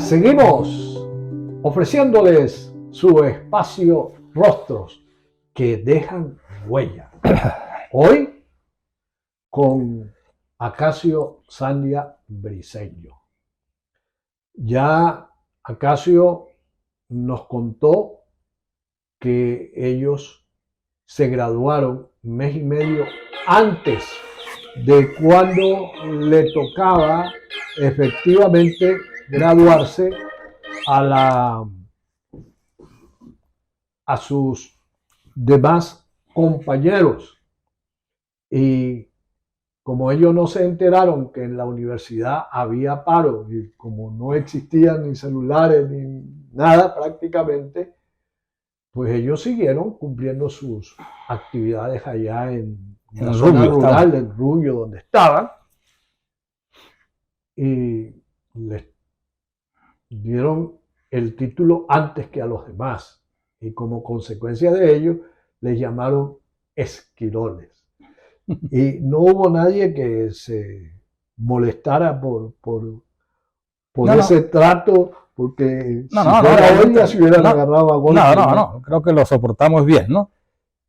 Seguimos ofreciéndoles su espacio Rostros que dejan huella. Hoy con Acacio Sandia Briceño. Ya Acacio nos contó que ellos se graduaron mes y medio antes de cuando le tocaba efectivamente graduarse a sus demás compañeros. Y como ellos no se enteraron que en la universidad había paro y como no existían ni celulares ni nada prácticamente, pues ellos siguieron cumpliendo sus actividades allá en la zona rural del Rubio donde estaban, y les dieron el título antes que a los demás, y como consecuencia de ello les llamaron esquiroles. Y no hubo nadie que se molestara por ese trato, porque si fuera hoy ya se hubieran agarrado a golpe. No, creo que lo soportamos bien, ¿no?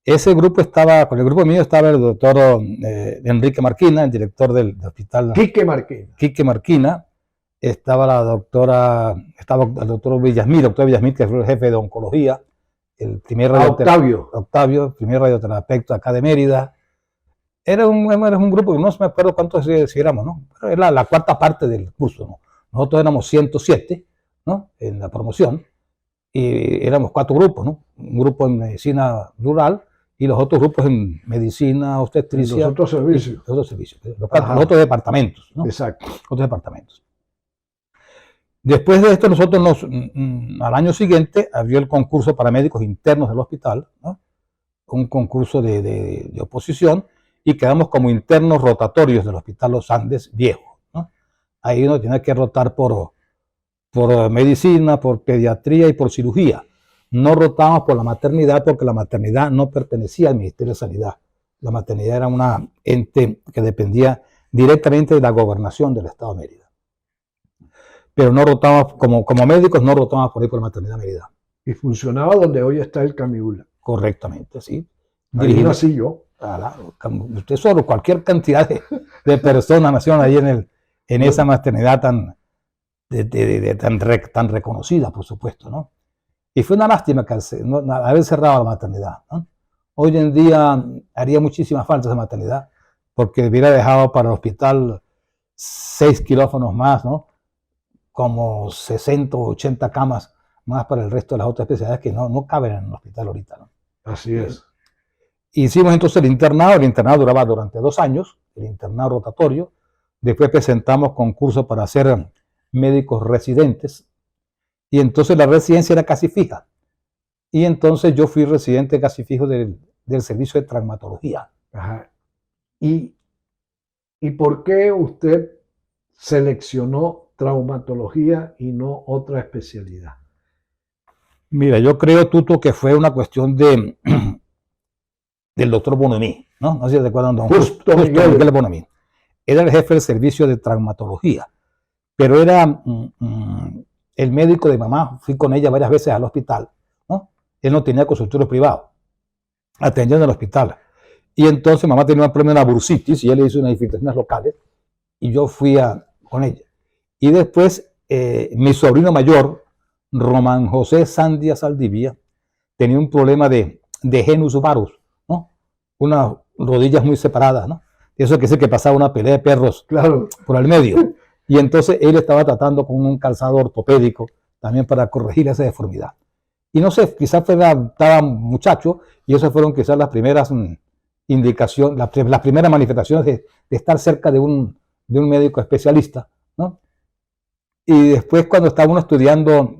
Ese grupo estaba, con el grupo mío estaba el doctor Enrique Marquina, el director del hospital. Quique Marquina. Estaba el doctor Villasmil, que fue el jefe de oncología, el primer Octavio, el primer radioterapeuta acá de Mérida. Era un grupo, no me acuerdo cuántos éramos, ¿no? Pero era la cuarta parte del curso, ¿no? Nosotros éramos 107, ¿no? En la promoción, y éramos 4 grupos, ¿no? Un grupo en medicina rural y los otros grupos en medicina, obstetricia. Los otros servicios. Los otros departamentos, ¿no? Exacto. Otros departamentos. Después de esto, nosotros al año siguiente había el concurso para médicos internos del hospital, ¿no? Un concurso de oposición, y quedamos como internos rotatorios del Hospital Los Andes Viejo, ¿no? Ahí uno tenía que rotar por medicina, por pediatría y por cirugía. No rotábamos por la maternidad, porque la maternidad no pertenecía al Ministerio de Sanidad. La maternidad era una ente que dependía directamente de la gobernación del Estado de Mérida. Pero no rotábamos, como médicos, no rotábamos por ahí por la maternidad de Mérida. Y funcionaba donde hoy está el Camibula. Correctamente, sí. Ahí nací yo. Usted solo, cualquier cantidad de personas nacieron ahí en esa maternidad tan reconocida, por supuesto, ¿no? Y fue una lástima haber cerrado la maternidad, ¿no? Hoy en día haría muchísima falta esa maternidad, porque hubiera dejado para el hospital 6 quirófanos más, ¿no? Como 60 o 80 camas más para el resto de las otras especialidades que no caben en el hospital ahorita, ¿no? Así es. Hicimos entonces el internado duraba durante 2 años, el internado rotatorio. Después presentamos concursos para ser médicos residentes, y entonces la residencia era casi fija. Y entonces yo fui residente casi fijo del servicio de traumatología. Ajá. ¿Y por qué usted seleccionó traumatología y no otra especialidad? Mira, yo creo, Tuto, que fue una cuestión del doctor Bonomí, ¿no? No sé si te acuerdan, don Justo Miguel Bonomí. Era el jefe del servicio de traumatología, pero era el médico de mamá. Fui con ella varias veces al hospital, ¿no? Él no tenía consultorio privado, atendía en el hospital. Y entonces mamá tenía un problema de una bursitis y él le hizo unas infiltraciones locales y yo fui con ella. Y después mi sobrino mayor, Román José Sandia Saldivia, tenía un problema de genus varus, ¿no? Unas rodillas muy separadas, ¿no? Eso quiere decir que pasaba una pelea de perros, claro, por el medio. Y entonces él estaba tratando con un calzado ortopédico también para corregir esa deformidad. Y no sé, quizás estaba muchacho, y esas fueron quizás las primeras indicaciones, las primeras manifestaciones de estar cerca de un médico especialista, ¿no? Y después, cuando estaba uno estudiando,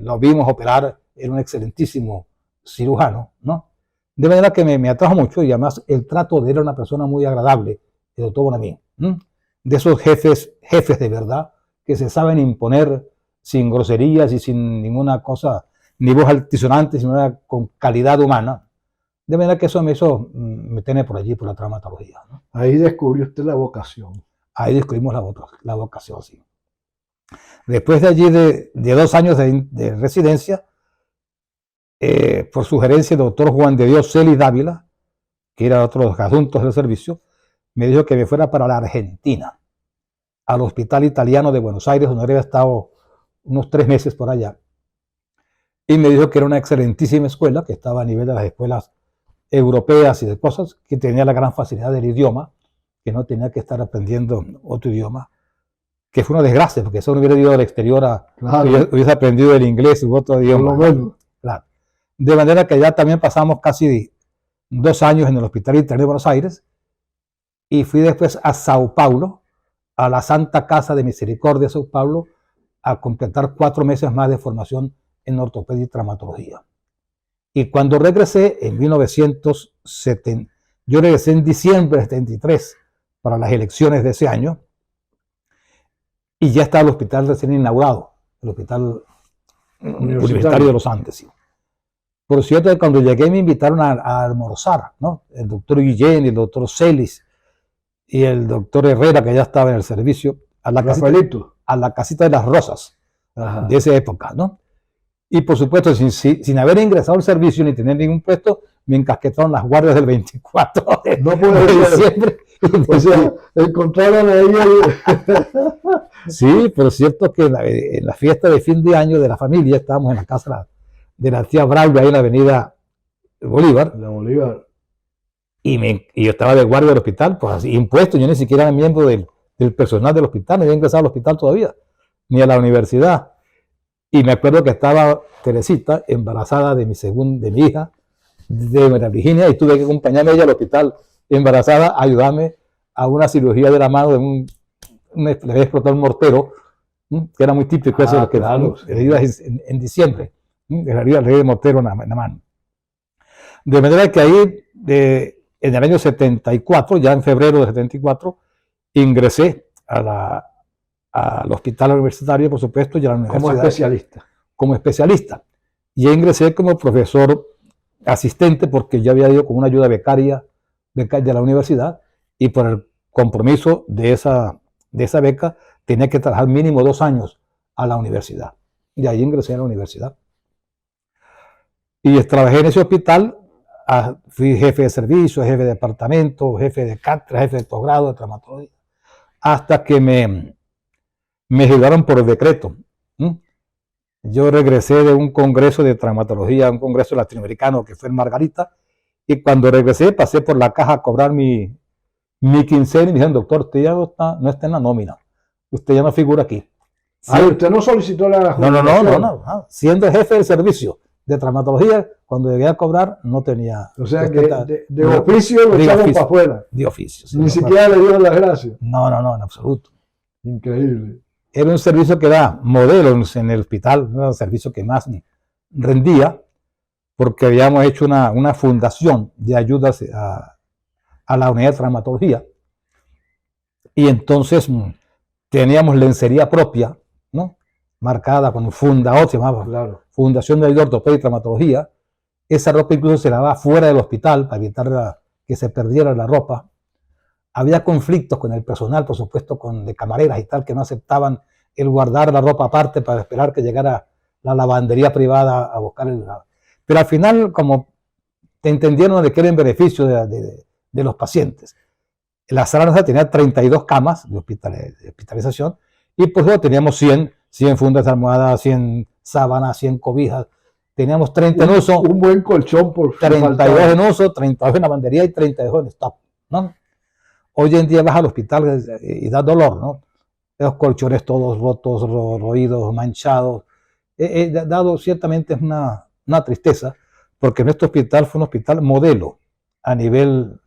lo vimos operar. Era un excelentísimo cirujano, ¿no? De manera que me atrajo mucho, y además el trato de él era una persona muy agradable, el doctor Bonamín, de esos jefes de verdad, que se saben imponer sin groserías y sin ninguna cosa, ni voz altisonante, sino con calidad humana. De manera que eso me hizo meterme por allí, por la traumatología, ¿no? Ahí descubrió usted la vocación. Ahí descubrimos la vocación, sí. Después de allí, de 2 años de residencia, por sugerencia del doctor Juan de Dios Celis Dávila, que era otro de los adjuntos del servicio, me dijo que me fuera para la Argentina, al Hospital Italiano de Buenos Aires, donde había estado unos 3 meses por allá. Y me dijo que era una excelentísima escuela, que estaba a nivel de las escuelas europeas y de cosas, que tenía la gran facilidad del idioma, que no tenía que estar aprendiendo otro idioma, que fue una desgracia, porque eso no hubiera ido al exterior hubiese aprendido el inglés u otro idioma. Claro. De manera que ya también pasamos casi 2 años en el Hospital Italiano de Buenos Aires, y fui después a Sao Paulo, a la Santa Casa de Misericordia de Sao Paulo, a completar 4 meses más de formación en ortopedia y traumatología. Y cuando regresé en 1970, yo regresé en diciembre de 73 para las elecciones de ese año, y ya estaba el hospital recién inaugurado, el Hospital Universitario de los Andes. Sí. Por cierto, cuando llegué me invitaron a almorzar, ¿no? El doctor Guillén, el doctor Celis y el doctor Herrera, que ya estaba en el servicio, a la casita de las Rosas. Ajá. De esa época, ¿no? Y por supuesto, sin haber ingresado al servicio ni tener ningún puesto, me encasquetaron las guardias del 24 de diciembre. O sea, encontraron a ella. Sí, por cierto que en la fiesta de fin de año de la familia estábamos en la casa de la tía Braulio, ahí en la avenida Bolívar. La Bolívar. Y yo estaba de guardia del hospital, pues así, impuesto, yo ni siquiera era miembro del personal del hospital, no había ingresado al hospital todavía, ni a la universidad. Y me acuerdo que estaba Teresita embarazada de mi hija, de María Virginia, y tuve que acompañarme a ella al hospital embarazada, a ayudarme a una cirugía de la mano de le había explotado un mortero, que era muy típico eso, que claro, en diciembre, le haría el mortero en la mano. De manera que ahí, en el año 74, ya en febrero de 74, ingresé al hospital universitario, por supuesto, y a la universidad. Como especialista. Y ingresé como profesor asistente, porque yo había ido con una ayuda becaria de la universidad, y por el compromiso de esa beca tenía que trabajar mínimo 2 años a la universidad. Y ahí ingresé a la universidad. Y trabajé en ese hospital, fui jefe de servicio, jefe de departamento, jefe de cátedra, jefe de posgrado de traumatología, hasta que me ayudaron por decreto. Yo regresé de un congreso de traumatología, un congreso latinoamericano que fue en Margarita, y cuando regresé pasé por la caja a cobrar mi quincena y me dijeron, doctor, usted ya no está en la nómina, usted ya no figura aquí. Sí. ¿Usted no solicitó la jubilación? No. Siendo jefe del servicio de traumatología, cuando llegué a cobrar no tenía... O sea que de oficio lo echaron para afuera. De oficio. Sí, ni siquiera le dieron las gracias. No, en absoluto. Increíble. Era un servicio que era modelo en el hospital, era el servicio que más rendía, porque habíamos hecho una fundación de ayudas a la unidad de traumatología, y entonces teníamos lencería propia, ¿no? Marcada con Fundaot, se llamaba, claro, Fundación de Ayuda Ortopedia y Traumatología. Esa ropa incluso se lavaba fuera del hospital para evitar que se perdiera la ropa. Había conflictos con el personal, por supuesto, de camareras y tal, que no aceptaban el guardar la ropa aparte para esperar que llegara la lavandería privada a buscar Pero al final, como te entendieron de que era en beneficio de los pacientes. La sala tenía 32 camas de hospitalización, y por eso teníamos 100 fundas de almohadas, 100 sábanas, 100 cobijas. Teníamos 30 en uso. Un buen colchón por 32 en uso, 32 en lavandería y 32 en stock, ¿no? Hoy en día vas al hospital y da dolor, ¿no? Los colchones todos rotos, roídos, manchados. Dado ciertamente es una tristeza, porque nuestro hospital fue un hospital modelo a nivel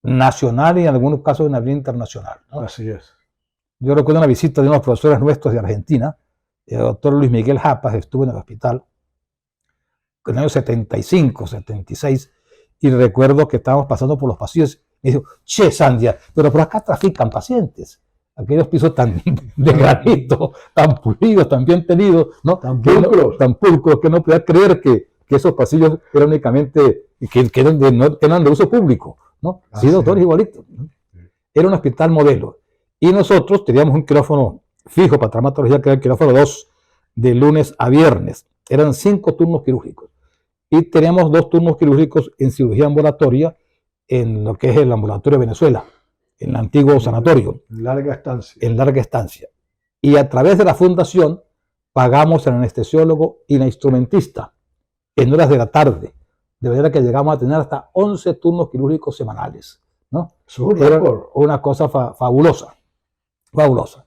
nacional y en algunos casos a nivel internacional, ¿no? Así es. Yo recuerdo una visita de unos profesores nuestros de Argentina, el doctor Luis Miguel Japas, estuvo en el hospital en el año 75, 76, y recuerdo que estábamos pasando por los pasillos y dijo, che, Sandia, pero por acá trafican pacientes. Aquellos pisos tan de granito, tan pulidos, tan bien tenidos, ¿no? Tan pulcros, que no podía creer que esos pasillos eran únicamente, que eran de uso público, ¿no? Sí, doctor, igualito, ¿no? Era un hospital modelo. Y nosotros teníamos un quirófano fijo para traumatología, que era el quirófano 2, de lunes a viernes. Eran 5 turnos quirúrgicos. Y teníamos 2 turnos quirúrgicos en cirugía ambulatoria en lo que es el ambulatorio de Venezuela, en el antiguo sanatorio. Larga estancia. En larga estancia. Y a través de la fundación pagamos al anestesiólogo y la instrumentista en horas de la tarde. De manera que llegamos a tener hasta 11 turnos quirúrgicos semanales, ¿no? Era una cosa fabulosa. Fabulosa.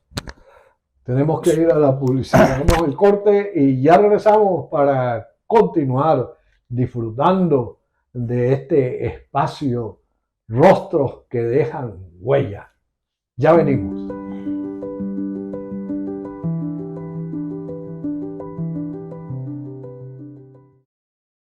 Tenemos que ir a la publicidad. Vamos al corte y ya regresamos para continuar disfrutando de este espacio, rostros que dejan huella. Ya venimos.